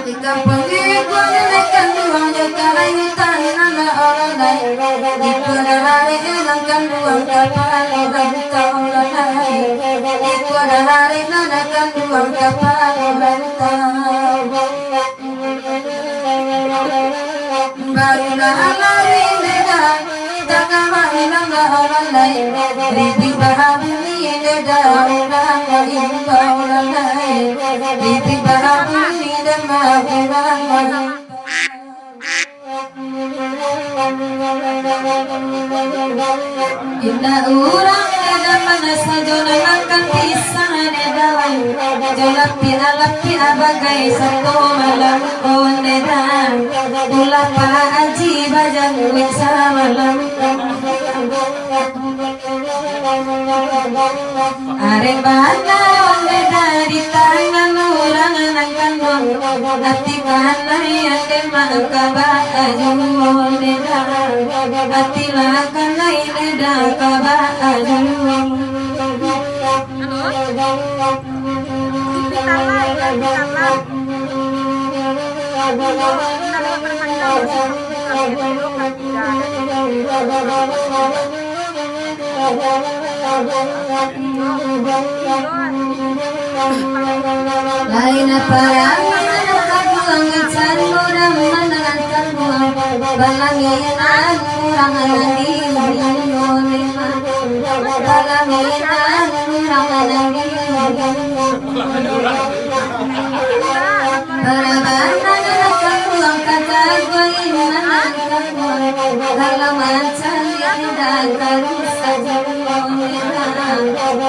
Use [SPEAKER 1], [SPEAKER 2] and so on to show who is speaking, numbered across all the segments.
[SPEAKER 1] Jika pergi kualaikan duang jika hutan nana orang lain. Jika hari hilangkan duang kapal orang kau lalai. Jika hari nanakan duang kapal orang tahu. Barulah lari neda, tangan hilang orang lain. Ribi bahagia neda orang lain kau lalai. Ribi bahagia Inna urang ada panas jodoh makan pisang ada dalam jolak pinalaki abagai satu malam kawan nedan ulah para aji bajang wiksa malam are bana onde dari tangan urang nangkan dong hati kanai ande makaba ajung neda hati lakanai neda kaba ajung lain parang kabuang ngecan murang menangkan buang balangyan murang nandi lima balangyan murang nandi parabanan kabuang kata guain menangkan buang kalau mencari dan terus saja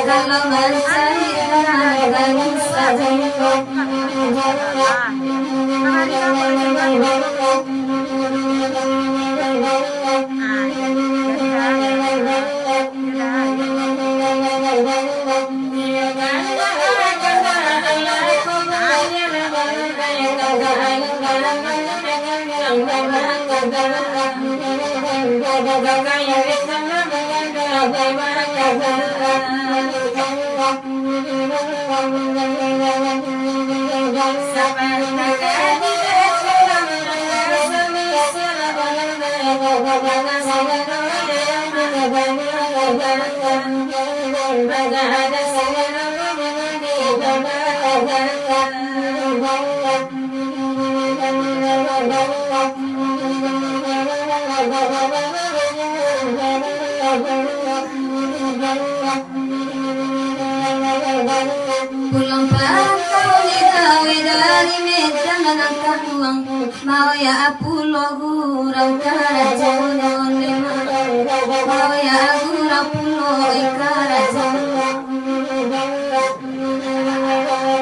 [SPEAKER 1] kalau mencari dan saja pulang pantau ditawi dari medan angkat uang mau ya pulau gurau karajan mau ya gurau pulau karajan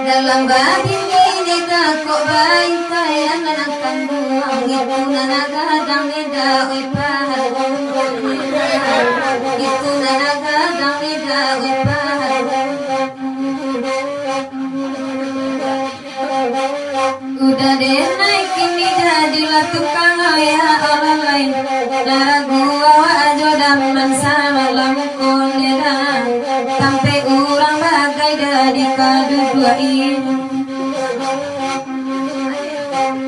[SPEAKER 1] dalam batin ini kok baik kaya angkat uang itu nanaga dang eda oi pahal itu nanaga dang eda oi pahal udah deh naik ini jadilah tukang ya orang lain ragu aja daman sama lampu neda sampai orang bagai dari kaduduain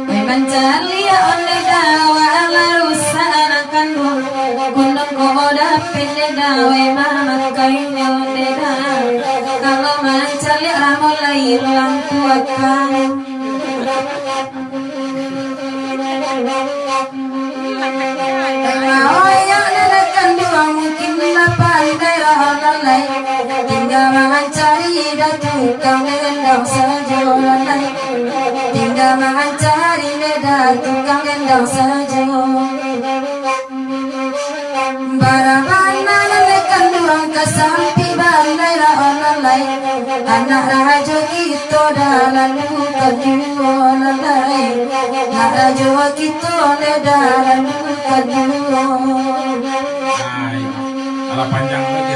[SPEAKER 1] memang calia onde dawa ala rusa anakan gunung koda pende dawe mama kainnya onde kalau mencari ramolai lampu akan yang nanakan dua mungkin lapan daerah orang lain tinggal mencari tukang gendong saja orang lain tinggal mencari tukang gendong saja baraban nanakan dua kesampi daerah orang lain anak raja itu dalam kedua orang lain anak raja itu dalam kedua
[SPEAKER 2] ala panjang